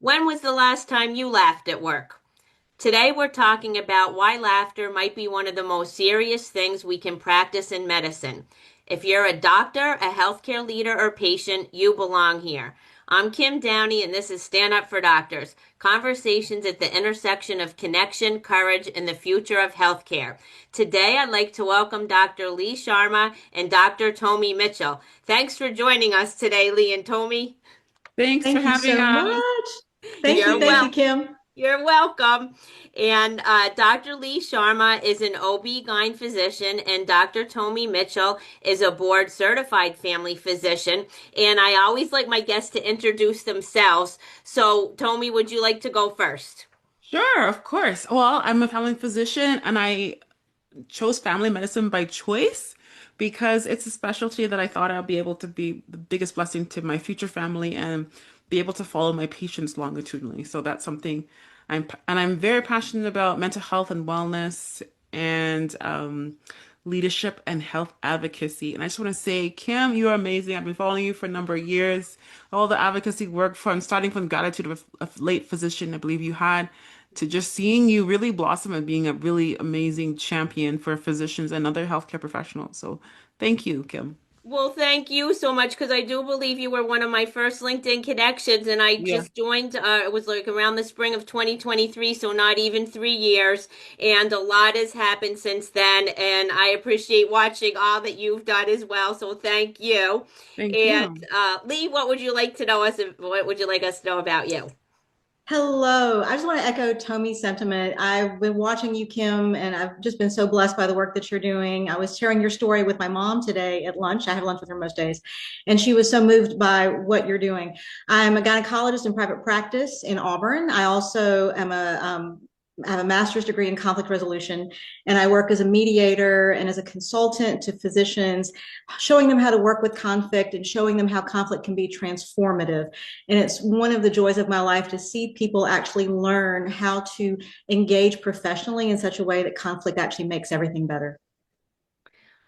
When was the last time you laughed at work? Today we're talking about why laughter might be one of the most serious things we can practice in medicine. If you're a doctor, a healthcare leader, or patient, you belong here. I'm Kim Downey, and this is Stand Up for Doctors, conversations at the intersection of connection, courage, and the future of healthcare. Today, I'd like to welcome Dr. Lee Sharma and Dr. Tomi Mitchell. Thanks for joining us today, Lee and Tomi. Thanks for Thank you having so us. much. Thank You're you. Thank you, well. Kim. You're welcome. And Dr. Lee Sharma is an OB-GYN physician, and Dr. Tomi Mitchell is a board certified family physician. And I always like my guests to introduce themselves. So, Tomi, would you like to go first? Sure, of course. Well, I'm a family physician and I chose family medicine by choice because it's a specialty that I thought I'll be able to be the biggest blessing to my future family and be able to follow my patients longitudinally. So that's something I'm very passionate about mental health and wellness and leadership and health advocacy. And I just want to say, Kim, you are amazing. I've been following you for a number of years. All the advocacy work from starting from gratitude of a late physician, I believe you had, to just seeing you really blossom and being a really amazing champion for physicians and other healthcare professionals. So thank you, Kim. Well, thank you so much because I do believe you were one of my first LinkedIn connections, and I Yeah. just joined. It was like around the spring of 2023, so not even 3 years, and a lot has happened since then. And I appreciate watching all that you've done as well. So thank you. Thank And you. Lee, what would you like to know us? What would you like us to know about you? Hello. I just want to echo Tomi's sentiment. I've been watching you, Kim, and I've just been so blessed by the work that you're doing. I was sharing your story with my mom today at lunch. I have lunch with her most days, and she was so moved by what you're doing. I'm a gynecologist in private practice in Auburn. I also am I have a master's degree in conflict resolution, and I work as a mediator and as a consultant to physicians, showing them how to work with conflict and showing them how conflict can be transformative. And it's one of the joys of my life to see people actually learn how to engage professionally in such a way that conflict actually makes everything better.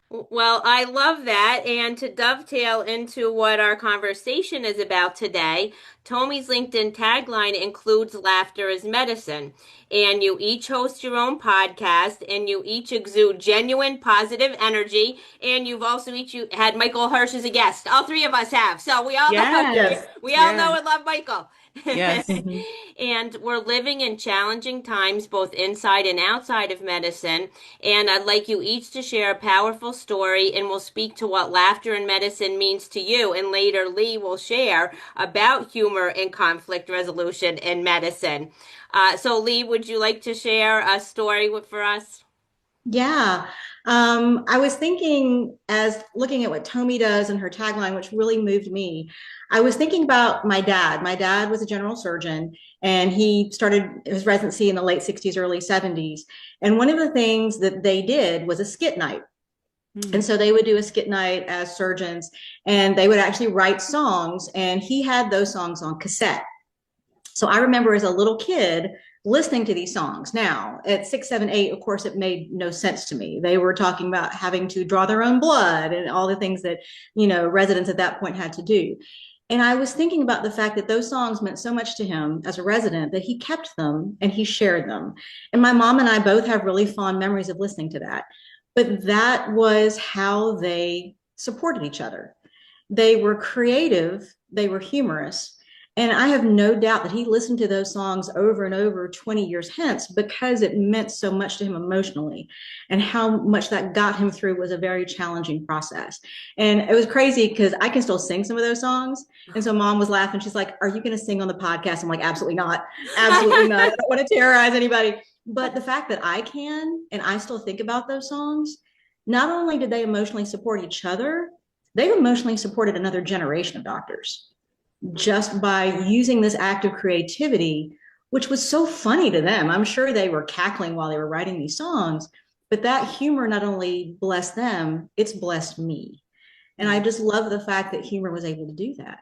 Well, I love that. And to dovetail into what our conversation is about today, Tomi's LinkedIn tagline includes laughter as medicine. And you each host your own podcast and you each exude genuine positive energy. And you've also each you had Michael Hirsch as a guest. All three of us have. So we all know Yes. we all Yeah. know and love Michael. Yes. Mhm. And we're living in challenging times, both inside and outside of medicine. And I'd like you each to share a powerful story, and we'll speak to what laughter in medicine means to you. And later, Lee will share about humor and conflict resolution in medicine. So, Lee, would you like to share a story for us? Yeah. I was thinking as looking at what Tomi does and her tagline, which really moved me. I was thinking about my dad. My dad was a general surgeon and he started his residency in the late 60s, early 70s. And one of the things that they did was a skit night. And Mm. so they would do a skit night as surgeons and they would actually write songs. And he had those songs on cassette. So I remember as a little kid listening to these songs. Now, at 6, 7, 8, of course, it made no sense to me. They were talking about having to draw their own blood and all the things that, residents at that point had to do. And I was thinking about the fact that those songs meant so much to him as a resident that he kept them and he shared them. And my mom and I both have really fond memories of listening to that. But that was how they supported each other. They were creative, they were humorous, and I have no doubt that he listened to those songs over and over 20 years hence because it meant so much to him emotionally. And how much that got him through was a very challenging process. And it was crazy because I can still sing some of those songs. And so mom was laughing. She's like, "Are you going to sing on the podcast?" I'm like, "Absolutely not. Absolutely not. I don't want to terrorize anybody." But the fact that I can and I still think about those songs, not only did they emotionally support each other, they emotionally supported another generation of doctors just by using this act of creativity, which was so funny to them. I'm sure they were cackling while they were writing these songs, but that humor not only blessed them, it's blessed me. And I just love the fact that humor was able to do that.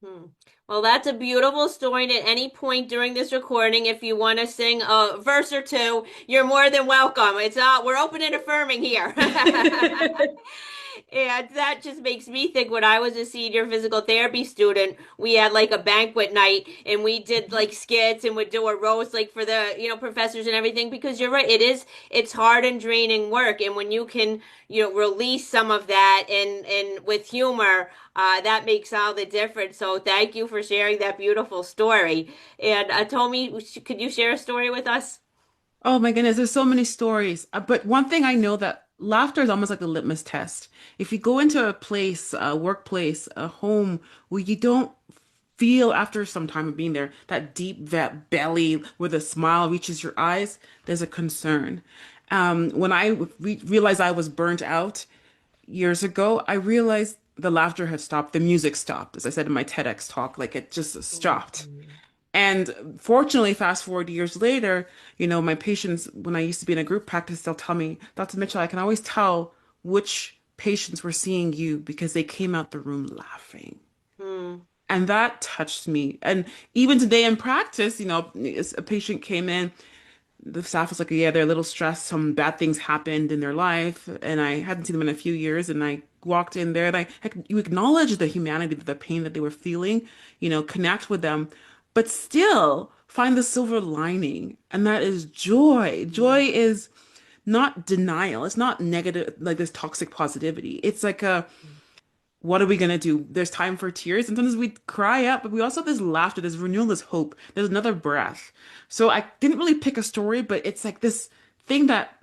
Hmm. Well, that's a beautiful story. And at any point during this recording, if you want to sing a verse or two, you're more than welcome. It's we're open and affirming here. And that just makes me think when I was a senior physical therapy student, we had like a banquet night and we did like skits and would do a roast like for the, professors and everything because you're right, it's hard and draining work. And when you can, release some of that and with humor, that makes all the difference. So thank you for sharing that beautiful story. And Tommy, could you share a story with us? Oh my goodness, there's so many stories. But one thing I know that laughter is almost like a litmus test. If you go into a place, a workplace, a home where you don't feel after some time of being there, that deep, that belly where the smile reaches your eyes, there's a concern. When I realized I was burnt out years ago, I realized the laughter had stopped, the music stopped. As I said in my TEDx talk, like it just stopped. And fortunately, fast forward years later, my patients, when I used to be in a group practice, they'll tell me, Dr. Mitchell, I can always tell which patients were seeing you because they came out the room laughing. Hmm. And that touched me. And even today in practice, a patient came in, the staff was like, yeah, they're a little stressed. Some bad things happened in their life. And I hadn't seen them in a few years. And I walked in there and you acknowledge the humanity, the pain that they were feeling, connect with them, but still find the silver lining. And that is joy. Joy is not denial. It's not negative, like this toxic positivity. It's like what are we gonna do? There's time for tears, and sometimes we cry up, but we also have this laughter, this renewal, this hope. There's another breath. So I didn't really pick a story, but it's like this thing that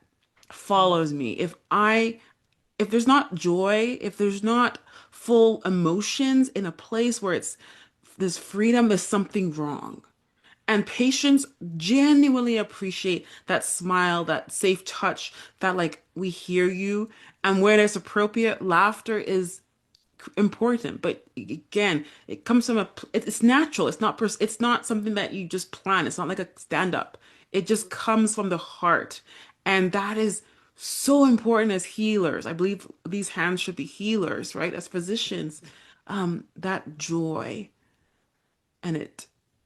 follows me. If there's not joy, if there's not full emotions in a place where it's there's freedom, there's something wrong. And patients genuinely appreciate that smile, that safe touch, that like we hear you. And where there's appropriate, laughter is important, but again, it comes from it's natural. It's not something that you just plan. It's not like a stand up. It just comes from the heart. And that is so important as healers. I believe these hands should be healers, right? As physicians, that joy and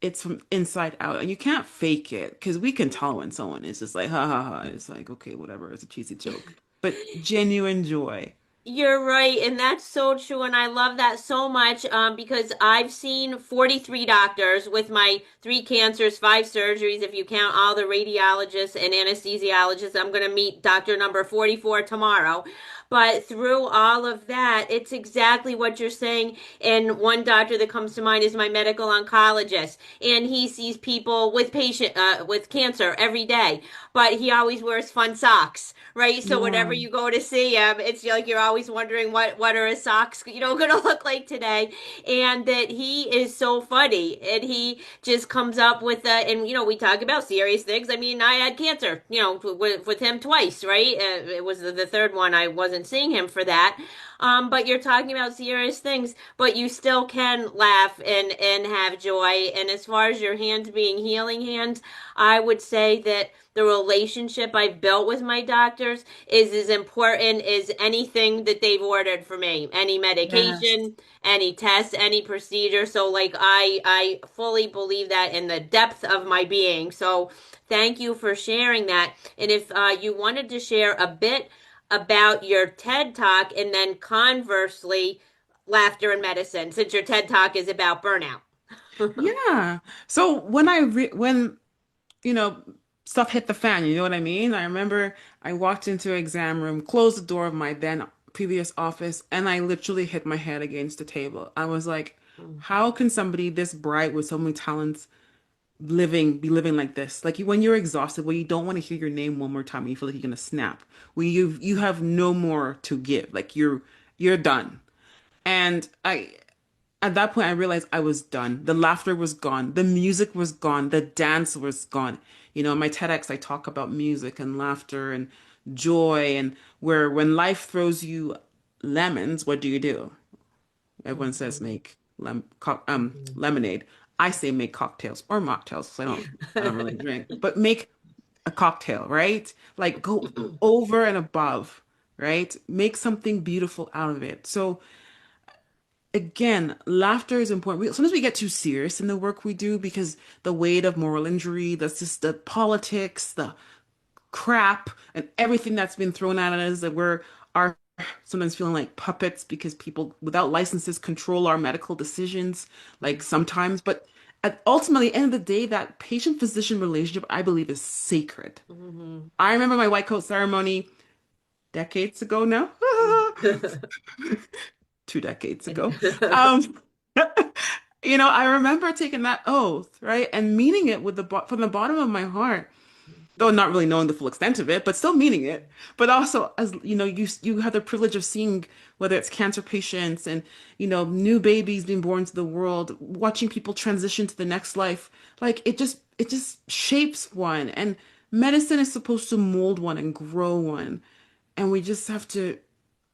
it's from inside out. And you can't fake it because we can tell when someone is just like ha ha ha. It's like, okay, whatever, it's a cheesy joke. But genuine joy. You're right, and that's so true, and I love that so much because I've seen 43 doctors with my three cancers, five surgeries, if you count all the radiologists and anesthesiologists. I'm going to meet doctor number 44 tomorrow. But through all of that, it's exactly what you're saying. And one doctor that comes to mind is my medical oncologist, and he sees people with cancer every day, but he always wears fun socks, right? So Yeah. whenever you go to see him, it's like you're always wondering what are his socks, going to look like today, and that he is so funny, and he just comes up with and we talk about serious things. I mean, I had cancer, with him twice, right? It was the third one. I wasn't seeing him for that. But you're talking about serious things, but you still can laugh and have joy. And as far as your hands being healing hands, I would say that the relationship I've built with my doctors is as important as anything that they've ordered for me, any Yes. medication, any test, any procedure. So like I fully believe that in the depth of my being. So thank you for sharing that. And if you wanted to share a bit about your TED Talk and then conversely, laughter and medicine, since your TED Talk is about burnout. Yeah. So when you know stuff hit the fan, you know what I mean? I remember I walked into an exam room, closed the door of my then previous office, and I literally hit my head against the table. I was like, how can somebody this bright with so many talents be living like this? Like when you're exhausted, where you don't want to hear your name one more time, and you feel like you're gonna snap, where you have no more to give, like you're done. And I at that point, I realized I was done. The laughter was gone. The music was gone. The dance was gone. In my TEDx, I talk about music and laughter and joy, and where when life throws you lemons, what do you do? Everyone says make lemonade. I say make cocktails or mocktails, 'cause I don't really drink, but make a cocktail, right? Like go over and above, right? Make something beautiful out of it. So again, laughter is important. Sometimes we get too serious in the work we do because the weight of moral injury, that's just the politics, the crap, and everything that's been thrown at us that our sometimes feeling like puppets because people without licenses control our medical decisions, like sometimes. But ultimately, at the end of the day, that patient-physician relationship, I believe, is sacred. Mm-hmm. I remember my white coat ceremony decades ago now, 2 decades ago. Um, I remember taking that oath, right, and meaning it with from the bottom of my heart, though not really knowing the full extent of it, but still meaning it. But also, as you have the privilege of seeing whether it's cancer patients and new babies being born to the world, watching people transition to the next life. Like it just shapes one, and medicine is supposed to mold one and grow one, and we just have to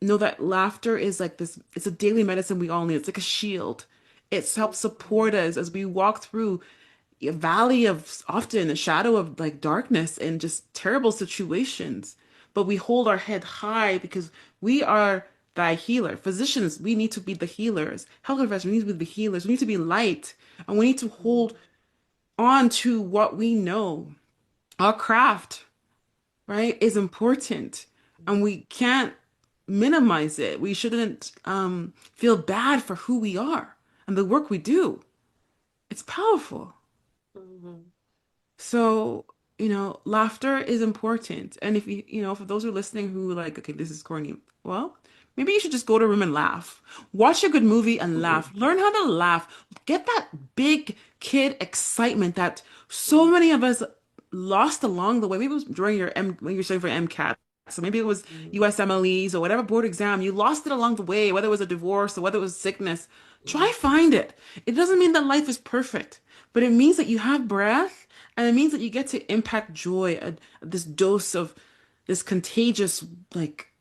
know that laughter is like this. It's a daily medicine we all need. It's like a shield. It helps support us as we walk through a valley of often a shadow of like darkness and just terrible situations. But we hold our head high because we are thy healer. Physicians, we need to be the healers. Health professionals, we need to be the healers. We need to be light, and we need to hold on to what we know. Our craft, right, is important, and we can't minimize it. We shouldn't feel bad for who we are and the work we do. It's powerful. Mm-hmm. So, laughter is important. And if for those who are listening who like, okay, this is corny, well, maybe you should just go to a room and laugh. Watch a good movie and laugh. Learn how to laugh. Get that big kid excitement that so many of us lost along the way. Maybe it was during when you were studying for MCAT. So maybe it was USMLEs or whatever board exam. You lost it along the way, whether it was a divorce or whether it was sickness. Try find it. It doesn't mean that life is perfect, but it means that you have breath, and it means that you get to impact joy, this dose of this contagious like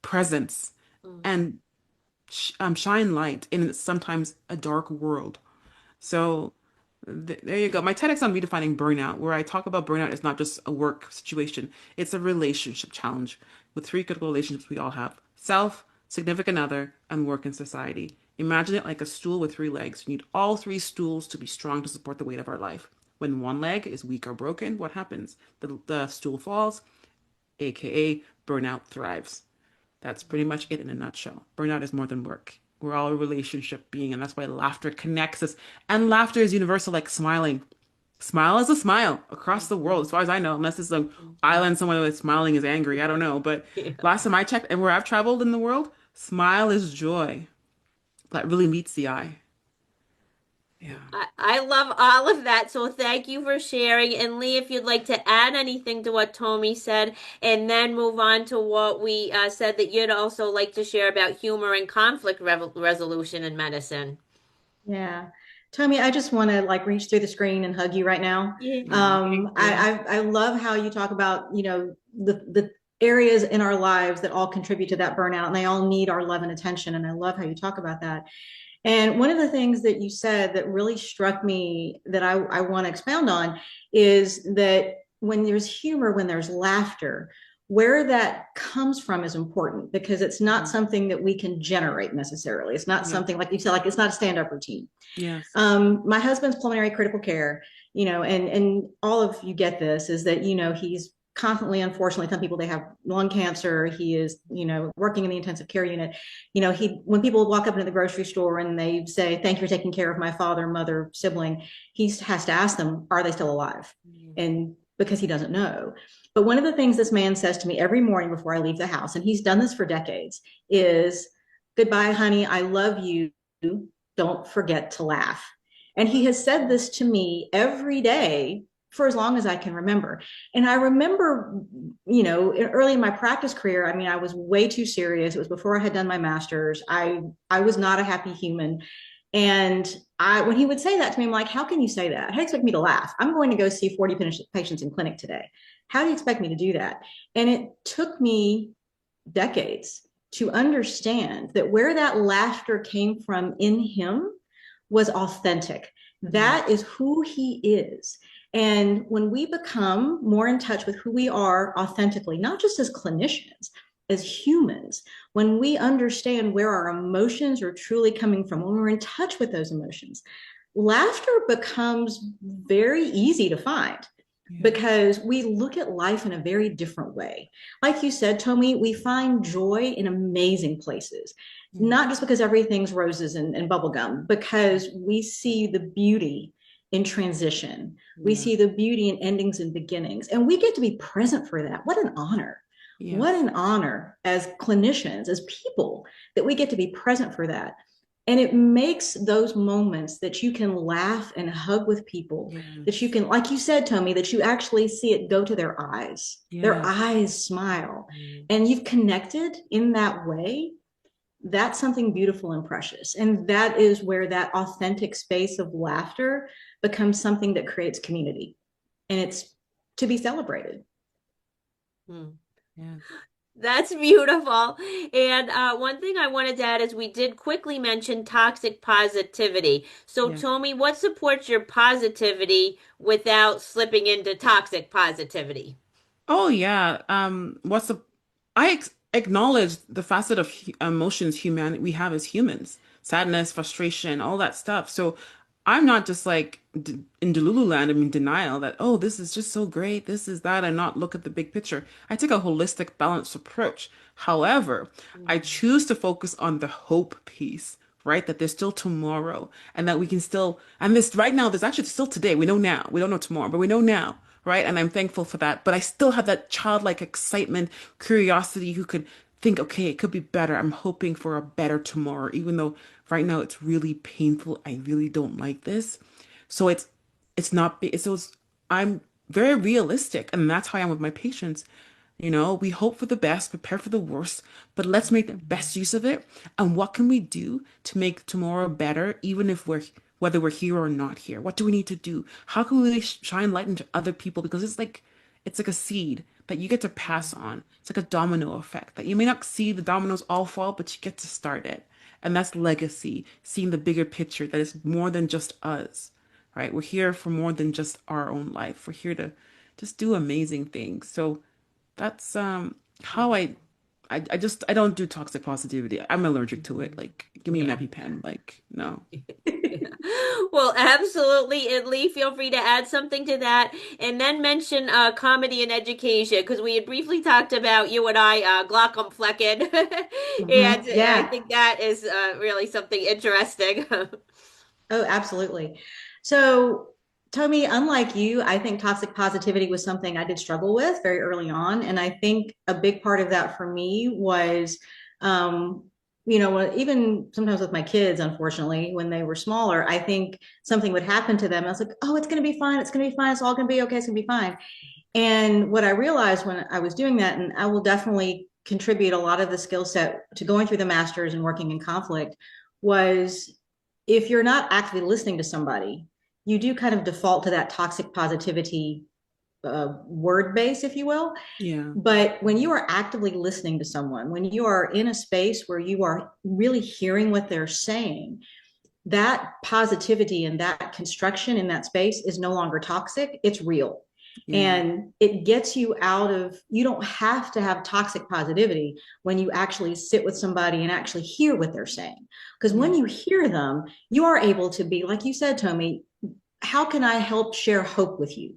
presence, Mm-hmm. and shine light in sometimes a dark world. So there you go. My TEDx on redefining burnout, where I talk about burnout is not just a work situation, it's a relationship challenge with three critical relationships we all have: self, significant other, and work and society. Imagine it like a stool with three legs. You need all three stools to be strong to support the weight of our life. When one leg is weak or broken, what happens? The stool falls, aka burnout thrives. That's pretty much it in a nutshell. Burnout is more than work. We're all a relationship being, and that's why laughter connects us. And laughter is universal, like smiling. Smile is a smile across the world, as far as I know, unless it's an Mm-hmm. island somewhere that's smiling is angry. I don't know. But Yeah. last time I checked, and where I've traveled in the world, smile is joy. That really meets the eye. Yeah. I love all of that. So thank you for sharing. And Lee, if you'd like to add anything to what Tommy said, and then move on to what we said that you'd also like to share about humor and conflict resolution in medicine. Yeah. Tommy, I just want to like reach through the screen and hug you right now. Yeah. Oh, thank you. I love how you talk about, the areas in our lives that all contribute to that burnout, and they all need our love and attention. And I love how you talk about that. And one of the things that you said that really struck me that I want to expound on is that when there's humor, when there's laughter, where that comes from is important, because it's not Mhm. something that we can generate necessarily. It's not Yeah. something like you said, like it's not a stand-up routine. Yes. My husband's pulmonary critical care, and all of you get this, is that, he's constantly, unfortunately, some people, they have lung cancer. He is, working in the intensive care unit. When people walk up into the grocery store and they say, thank you for taking care of my father, mother, sibling, he has to ask them, are they still alive? And because he doesn't know. But one of the things this man says to me every morning before I leave the house, and he's done this for decades, is, goodbye, honey. I love you. Don't forget to laugh. And he has said this to me every day for as long as I can remember. And I remember, early in my practice career, I mean, I was way too serious. It was before I had done my master's. I was not a happy human. And when he would say that to me, I'm like, how can you say that? How do you expect me to laugh? I'm going to go see 40 patients in clinic today. How do you expect me to do that? And it took me decades to understand that where that laughter came from in him was authentic. Yeah. That is who he is. And when we become more in touch with who we are authentically, not just as clinicians, as humans, when we understand where our emotions are truly coming from, when we're in touch with those emotions, laughter becomes very easy to find. Yeah. because we look at life in a very different way. Like you said, Tommy, we find joy in amazing places, Yeah. not just because everything's roses and bubblegum, because we see the beauty in transition. We Yeah. see the beauty in endings and beginnings, and we get to be present for that. What an honor. What Yes. an honor as clinicians, as people, that we get to be present for that. And it makes those moments that you can laugh and hug with people, that you Yes. can, like you said, Tommy, that you actually see it go to their Yes. eyes smile, Mhm. and you've connected in that way. That's something beautiful and precious. And that is where that authentic space of laughter becomes something that creates community. And it's to be celebrated. Hmm. Yes. That's beautiful. And one thing I wanted to add is we did quickly mention toxic positivity. So, Yeah. Tommy, what supports your positivity without slipping into toxic positivity? Oh yeah. What's the acknowledge the facet of emotions human we have as humans. Sadness, frustration, all that stuff. So I'm not just like d in Delulu land, I'm in denial that, oh, this is just so great, this is that, and not look at the big picture. I take a holistic, balanced approach. However, I Mm. choose to focus on the hope piece, right? That there's still tomorrow and that we can still, and this right now, there's actually still today. We know now. We don't know tomorrow, but we know now, right? And I'm thankful for that. But I still have that childlike excitement, curiosity who could think, okay, it could be better. I'm hoping for a better tomorrow, even though right now it's really painful. I really don't like this. So it's not so I'm very realistic, and that's how I am with my patients. We hope for the best, prepare for the worst, but let's make the best use of it. And what can we do to make tomorrow better, even if whether we're here or not here? What do we need to do? How can we shine light into other people? Because it's like a seed that you get to pass on. It's like a domino effect that you may not see the dominoes all fall, but you get to start it. And that's legacy, seeing the bigger picture that is more than just us, right? We're here for more than just our own life. We're here to just do amazing things. So that's how I don't do toxic positivity. I'm allergic to it. Like, give me an Yeah. EpiPen. Like, no. Yeah. Well, absolutely. And Lee, feel free to add something to that. And then mention comedy and education, because we had briefly talked about you and I, Glockenflecken. And I Yeah. think that is really something interesting. Oh, absolutely. So, Tommy, unlike you, I think toxic positivity was something I did struggle with very early on. And I think a big part of that for me was, um, even sometimes with my kids, unfortunately, when they were smaller, I think something would happen to them. I was like, oh, it's going to be fine. It's going to be fine. It's all going to be okay. It's going to be fine. And what I realized when I was doing that, and I will definitely contribute a lot of the skill set to going through the masters and working in conflict, was if you're not actively listening to somebody, you do kind of default to that toxic positivity word base, if you will. Yeah. But when you are actively listening to someone, when you are in a space where you are really hearing what they're saying, that positivity and that construction in that space is no longer toxic. It's real. Yeah. And it gets you out of, you don't have to have toxic positivity when you actually sit with somebody and actually hear what they're saying. Because when Yeah. you hear them, you are able to be, like you said, Tommy, how can I help share hope with you?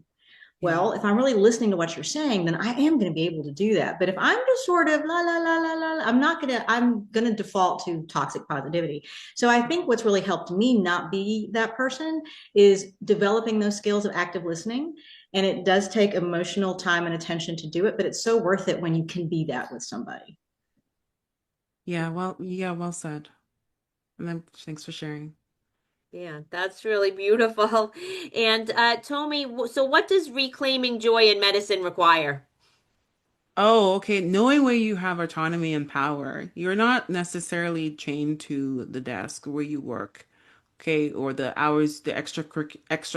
Yeah. Well, if I'm really listening to what you're saying, then I am going to be able to do that. But if I'm just sort of la la la la la, I'm going to default to toxic positivity. So I think what's really helped me not be that person is developing those skills of active listening. And it does take emotional time and attention to do it, but it's so worth it when you can be that with somebody. Yeah, well said. And then thanks for sharing. Yeah, that's really beautiful. And Tommy, so what does reclaiming joy in medicine require? Oh, okay. Knowing where you have autonomy and power, you're not necessarily chained to the desk where you work, okay, or the hours, the extra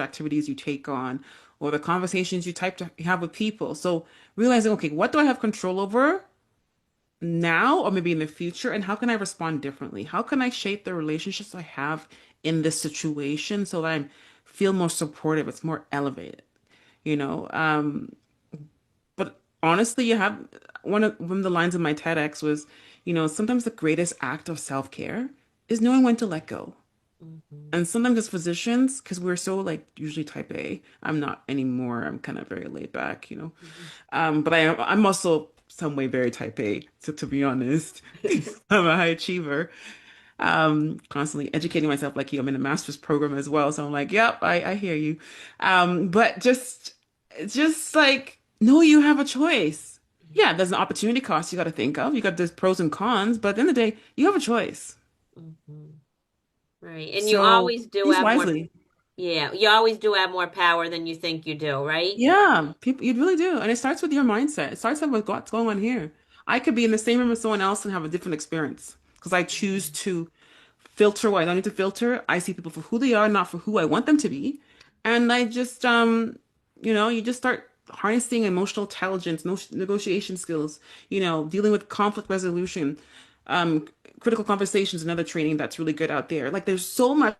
activities you take on, or the conversations you type to have with people. So realizing, okay, what do I have control over now or maybe in the future, and how can I respond differently? How can I shape the relationships I have in this situation so that I feel more supportive, it's more elevated, you know? But honestly, you have one of the lines of my TEDx was, sometimes the greatest act of self-care is knowing when to let go. Mhm. And sometimes as physicians, because we're so like usually type A, I'm not anymore. I'm kind of very laid back, you know. Mhm. But I'm also some way very type A, to be honest. I'm a high achiever. Constantly educating myself like you. I'm in a master's program as well. So I'm like, yep, I hear you. But just like, no, you have a choice. Yeah, there's an opportunity cost you got to think of. You got there's pros and cons, but at the end of the day, you have a choice. Mhm. Right. And you So always do choose have more, wisely. yeah, you always do have more power than you think you do, right? Yeah, people, you really do. And it starts with your mindset. It starts with what's going on here. I could be in the same room with someone else and have a different experience because I choose Mhm. to filter what I don't need to filter. I see people for who they are, not for who I want them to be. And I just, you just start harnessing emotional intelligence, negotiation skills, dealing with conflict resolution, um, critical conversations, another training that's really good out there. Like there's so much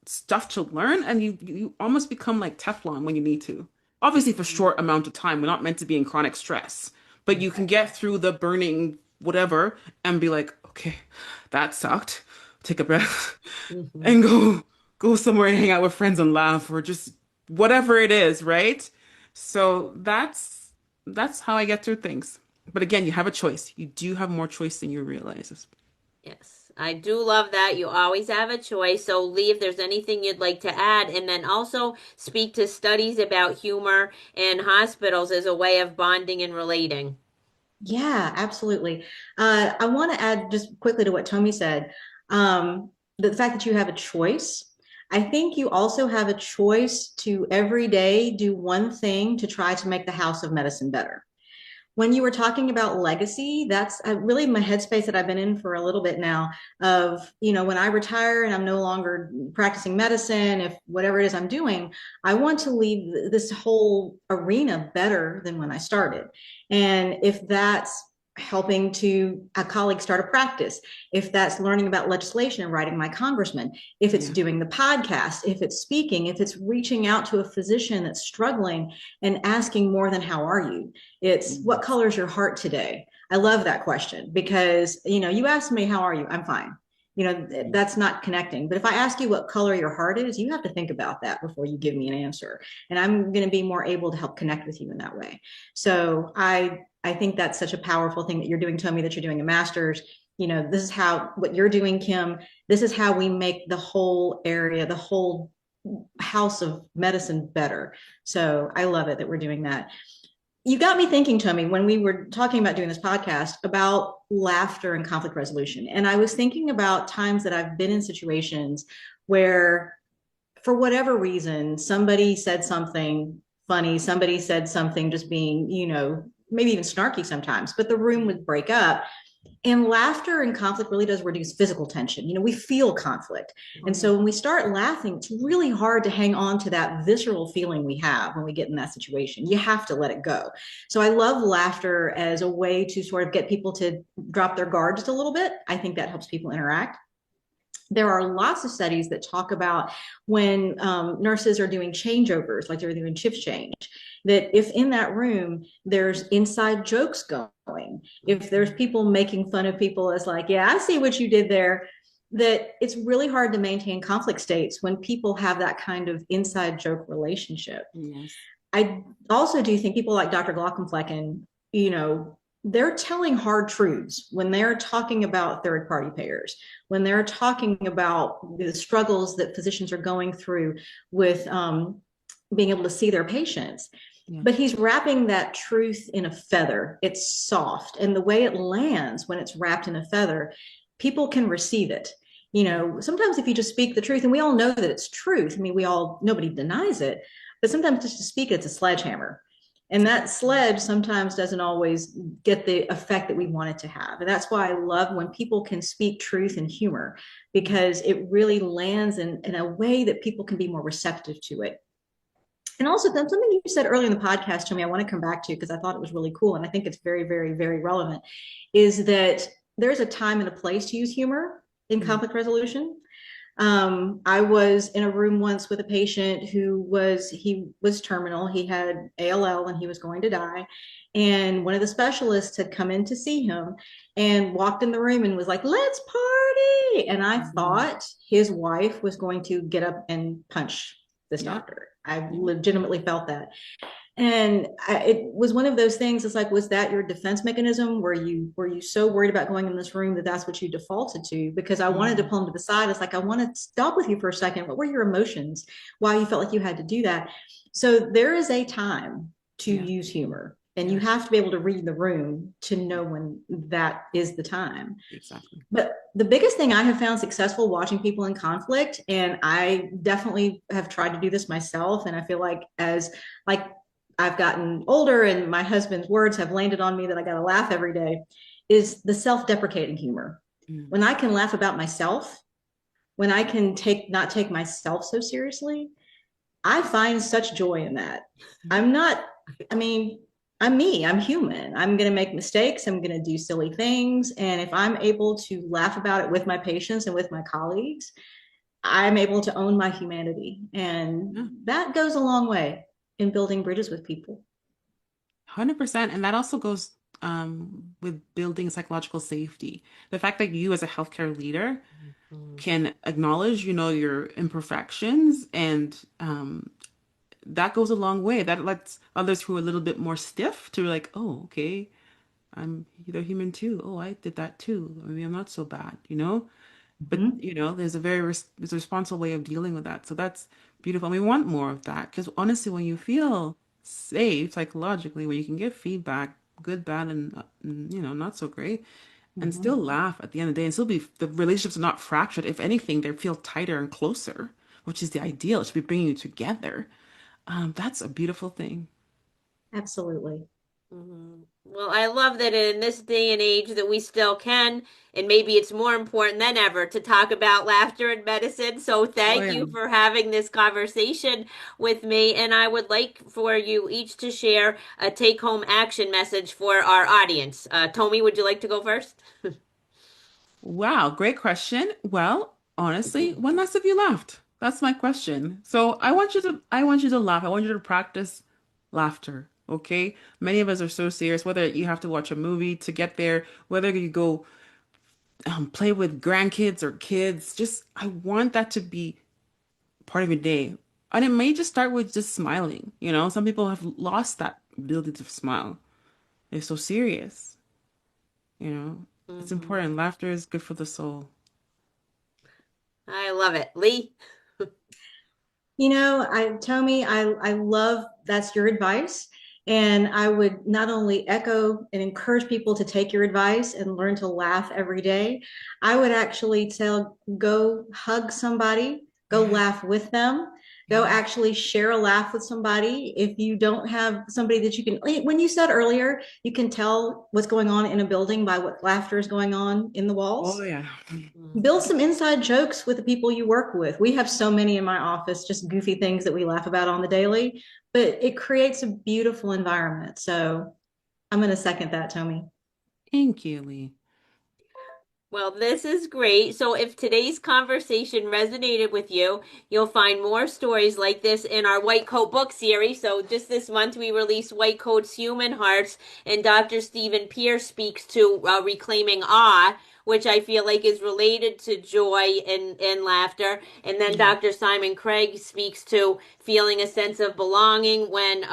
stuff to learn, and you almost become like Teflon when you need to. Obviously, for Mhm. short amount of time, we're not meant to be in chronic stress, but you can get through the burning whatever and be like, okay, that sucked. Take a breath Mhm. and go somewhere and hang out with friends and laugh or just whatever it is, right? So that's how I get through things. But again, you have a choice. You do have more choice than you realize. Yes, I do love that. You always have a choice. So, Lee, if there's anything you'd like to add, and then also speak to studies about humor in hospitals as a way of bonding and relating. Yeah, absolutely. I want to add just quickly to what Tommy said. The fact that you have a choice. I think you also have a choice to every day do one thing to try to make the house of medicine better. When you were talking about legacy, that's really my headspace that I've been in for a little bit now of, when I retire and I'm no longer practicing medicine, if whatever it is I'm doing, I want to leave this whole arena better than when I started. And if that's helping to a colleague start a practice, if that's learning about legislation and writing my congressman, if it's Yeah. doing the podcast, if it's speaking, if it's reaching out to a physician that's struggling and asking more than how are you, it's what Yes. color is your heart today? I love that question because, you asked me, how are you? I'm fine. That's not connecting. But if I ask you what color your heart is, you have to think about that before you give me an answer. And I'm going to be more able to help connect with you in that way. So I think that's such a powerful thing that you're doing, Tommy, that you're doing a master's. This is how what you're doing, Kim. This is how we make the whole area, the whole house of medicine better. So I love it that we're doing that. You got me thinking, Tommy, when we were talking about doing this podcast about laughter and conflict resolution. And I was thinking about times that I've been in situations where, for whatever reason, somebody said something funny, somebody said something just being, maybe even snarky sometimes, but the room would break up. And laughter and conflict really does reduce physical tension. We feel conflict. And Mhm. so when we start laughing, it's really hard to hang on to that visceral feeling we have when we get in that situation. You have to let it go. So I love laughter as a way to sort of get people to drop their guard just a little bit. I think that helps people interact. There are lots of studies that talk about when nurses are doing changeovers, like they're doing shift change, that if in that room there's inside jokes going, if there's Mhm. people making fun of people as like, yeah, I see what you did there, that it's really hard to maintain conflict states when people have that kind of inside joke relationship. Yes. I also do think people like Dr. Glockenflecken, they're telling hard truths when they're talking about third party payers, when they're talking about the struggles that physicians are going through with being able to see their patients. Yeah. But he's wrapping that truth in a feather. It's soft. And the way it lands when it's wrapped in a feather, people can receive it. Sometimes if you just speak the truth, and we all know that it's truth, I mean, nobody denies it, but sometimes just to speak it's a sledgehammer. And that sledge sometimes doesn't always get the effect that we want it to have. And that's why I love when people can speak truth and humor, because it really lands in a way that people can be more receptive to it. And also, then something you said earlier in the podcast to me, I want to come back to because I thought it was really cool. And I think it's very, very, very relevant is that there's a time and a place to use humor in Mhm. conflict resolution. I was in a room once with a patient he was terminal. He had ALL and he was going to die. And one of the specialists had come in to see him and walked in the room and was like, "Let's party." And I Mhm. thought his wife was going to get up and punch this Yeah. doctor. I Yeah. legitimately felt that. And it was one of those things. It's like, was that your defense mechanism? Were you so worried about going in this room that that's what you defaulted to? Because I wanted to Mm. pull him to the side. It's like, I want to stop with you for a second. What were your emotions? Why you felt like you had to do that? So there is a time to Yeah. use humor, and you Yeah. have to be able to read the room to know when that is the time. Exactly. But the biggest thing I have found successful watching people in conflict, and I definitely have tried to do this myself, and I feel like as like I've gotten older and my husband's words have landed on me that I got to laugh every day, is the self-deprecating humor. Mm. When I can laugh about myself, when I can take not take myself so seriously, I find such joy in that. I'm not, I mean, I'm me, I'm human. I'm going to make mistakes, I'm going to do silly things. And if I'm able to laugh about it with my patients and with my colleagues, I'm able to own my humanity. And Yeah. that goes a long way in building bridges with people. 100%. And that also goes with building psychological safety. The fact that you as a healthcare leader Mhm. can acknowledge, your imperfections and that goes a long way. That lets others who are a little bit more stiff to like, oh, okay, they're human too. Oh, I did that too. Maybe I'm not so bad. But Mm-hmm. there's there's a responsible way of dealing with that. So that's beautiful. And we want more of that because honestly, when you feel safe psychologically, where you can give feedback, good, bad, and not so great, and Mm-hmm. still laugh at the end of the day, and still be the relationships are not fractured. If anything, they feel tighter and closer, which is the ideal. It should be bringing you together. That's a beautiful thing. Absolutely. Mhm. Well, I love that in this day and age that we still can, and maybe it's more important than ever to talk about laughter in medicine. So Oh thank yeah. you for having this conversation with me, and I would like for you each to share a take-home action message for our audience. Tommy, would you like to go first? Wow, great question. Well, honestly, when last have you laughed? That's my question. So I want you to laugh. I want you to practice laughter. Okay? Many of us are so serious, whether you have to watch a movie to get there, whether you go play with grandkids or kids, just I want that to be part of your day. And it may just start with just smiling. Some people have lost that ability to smile. They're so serious. It's Hmm. important. Laughter is good for the soul. I love it. Lee? Tommy, I love that's your advice. And I would not only echo and encourage people to take your advice and learn to laugh every day, I would actually tell go hug somebody, go Yeah. laugh with them, go Yeah. actually share a laugh with somebody. If you don't have somebody that you can, when you said earlier, you can tell what's going on in a building by what laughter is going on in the Oh walls. yeah. Build some inside jokes with the people you work with. We have so many in my office, just goofy things that we laugh about on the daily, but it creates a beautiful environment. So I'm going to second that, Tommy. Thank you, Lee. Well, this is great. So, if today's conversation resonated with you, you'll find more stories like this in our White Coat book series. So, just this month, we released White Coat's Human Hearts, and Dr. Stephen Pierce speaks to reclaiming awe, which I feel like is related to joy and laughter. And then Yeah. Dr. Simon Craig speaks to feeling a sense of belonging when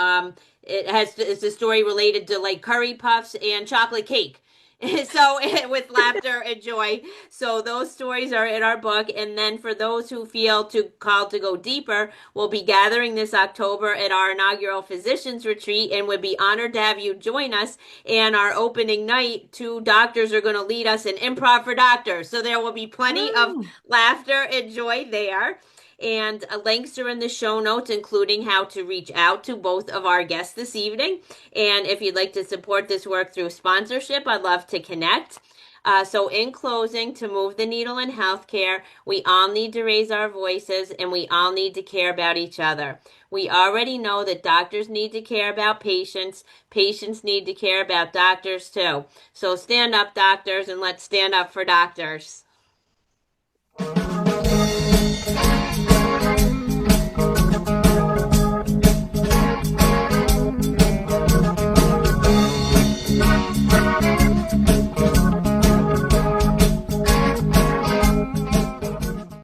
it's a story related to like curry puffs and chocolate cake. So with laughter and joy. So those stories are in our book. And then for those who feel called to go deeper, we'll be gathering this October at our inaugural physicians retreat, and would be honored to have you join us. And our opening night, two doctors are going to lead us in improv for doctors. So there will be plenty of Oh, laughter and joy there. And links are in the show notes, including how to reach out to both of our guests this evening. And if you'd like to support this work through sponsorship, I'd love to connect. So, in closing, to move the needle in healthcare, we all need to raise our voices and we all need to care about each other. We already know that doctors need to care about patients, patients need to care about doctors too. So, stand up, doctors, and let's stand up for doctors.